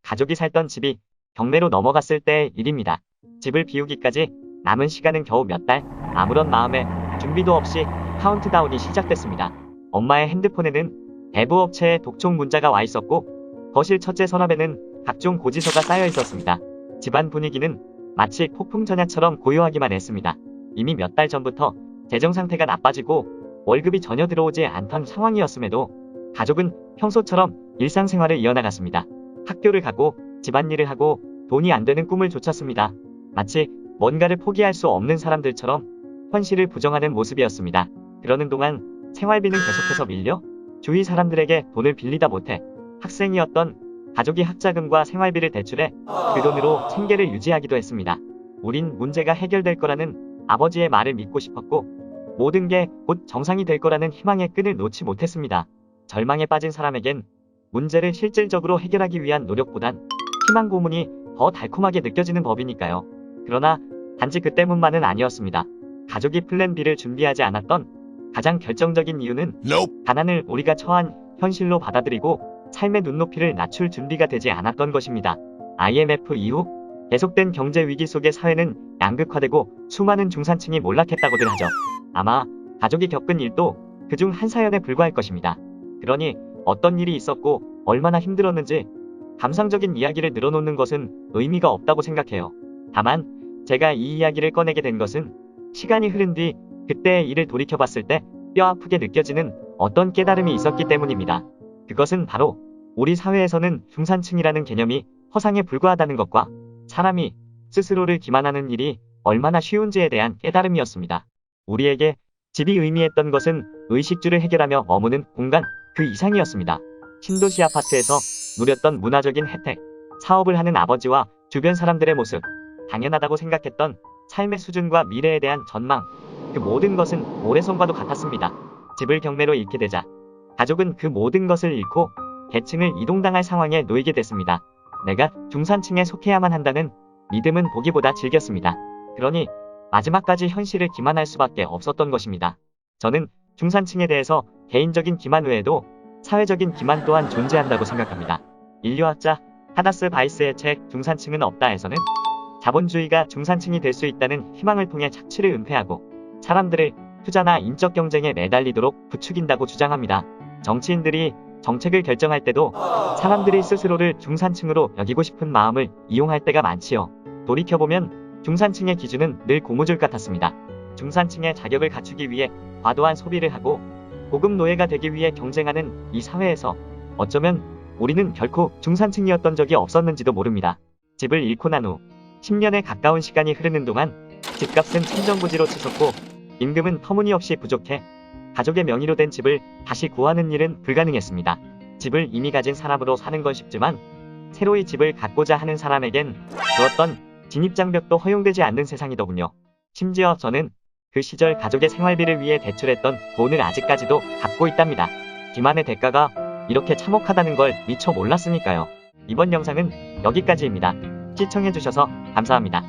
가족이 살던 집이 경매로 넘어갔을 때의 일입니다. 집을 비우기까지 남은 시간은 겨우 몇 달. 아무런 마음의 준비도 없이 카운트다운이 시작됐습니다. 엄마의 핸드폰에는 대부업체의 독촉 문자가 와 있었고, 거실 첫째 서랍에는 각종 고지서가 쌓여 있었습니다. 집안 분위기는 마치 폭풍 전야처럼 고요하기만 했습니다. 이미 몇 달 전부터 재정 상태가 나빠지고 월급이 전혀 들어오지 않던 상황이었음에도 가족은 평소처럼 일상생활을 이어나갔습니다. 학교를 가고 집안일을 하고 돈이 안 되는 꿈을 쫓았습니다. 마치 뭔가를 포기할 수 없는 사람들처럼 현실을 부정하는 모습이었습니다. 그러는 동안 생활비는 계속해서 밀려 주위 사람들에게 돈을 빌리다 못해 학생이었던 가족이 학자금과 생활비를 대출해 그 돈으로 생계를 유지하기도 했습니다. 우린 문제가 해결될 거라는 아버지의 말을 믿고 싶었고, 모든 게 곧 정상이 될 거라는 희망의 끈을 놓지 못했습니다. 절망에 빠진 사람에겐 문제를 실질적으로 해결하기 위한 노력보단 희망 고문이 더 달콤하게 느껴지는 법이니까요. 그러나 단지 그 때문만은 아니었습니다. 가족이 플랜 B를 준비하지 않았던 가장 결정적인 이유는 가난을 우리가 처한 현실로 받아들이고 삶의 눈높이를 낮출 준비가 되지 않았던 것입니다. IMF 이후 계속된 경제 위기 속에 사회는 양극화되고 수많은 중산층이 몰락했다고들 하죠. 아마 가족이 겪은 일도 그중 한 사연에 불과할 것입니다. 그러니 어떤 일이 있었고 얼마나 힘들었는지 감상적인 이야기를 늘어놓는 것은 의미가 없다고 생각해요. 다만 제가 이 이야기를 꺼내게 된 것은 시간이 흐른 뒤 그때의 일을 돌이켜봤을 때 뼈아프게 느껴지는 어떤 깨달음이 있었기 때문입니다. 그것은 바로 우리 사회에서는 중산층이라는 개념이 허상에 불과하다는 것과 사람이 스스로를 기만하는 일이 얼마나 쉬운지에 대한 깨달음이었습니다. 우리에게 집이 의미했던 것은 의식주를 해결하며 머무는 공간 그 이상이었습니다. 신도시 아파트에서 누렸던 문화적인 혜택, 사업을 하는 아버지와 주변 사람들의 모습, 당연하다고 생각했던 삶의 수준과 미래에 대한 전망, 그 모든 것은 모래성과도 같았습니다. 집을 경매로 잃게 되자 가족은 그 모든 것을 잃고 계층을 이동당할 상황에 놓이게 됐습니다. 내가 중산층에 속해야만 한다는 믿음은 보기보다 질겼습니다. 그러니 마지막까지 현실을 기만할 수밖에 없었던 것입니다. 저는 중산층에 대해서 개인적인 기만 외에도 사회적인 기만 또한 존재한다고 생각합니다. 인류학자 하다스 바이스의 책 중산층은 없다에서는 자본주의가 중산층이 될 수 있다는 희망을 통해 착취를 은폐하고 사람들을 투자나 인적 경쟁에 매달리도록 부추긴다고 주장합니다. 정치인들이 정책을 결정할 때도 사람들이 스스로를 중산층으로 여기고 싶은 마음을 이용할 때가 많지요. 돌이켜보면 중산층의 기준은 늘 고무줄 같았습니다. 중산층의 자격을 갖추기 위해 과도한 소비를 하고 고급 노예가 되기 위해 경쟁하는 이 사회에서 어쩌면 우리는 결코 중산층이었던 적이 없었는지도 모릅니다. 집을 잃고 난 후 10년에 가까운 시간이 흐르는 동안 집값은 천정부지로 치솟고 임금은 터무니없이 부족해 가족의 명의로 된 집을 다시 구하는 일은 불가능했습니다. 집을 이미 가진 사람으로 사는 건 쉽지만 새로이 집을 갖고자 하는 사람에겐 그 어떤 진입장벽도 허용되지 않는 세상이더군요. 심지어 저는 그 시절 가족의 생활비를 위해 대출했던 돈을 아직까지도 갚고 있답니다. 기만의 대가가 이렇게 참혹하다는 걸 미처 몰랐으니까요. 이번 영상은 여기까지입니다. 시청해주셔서 감사합니다.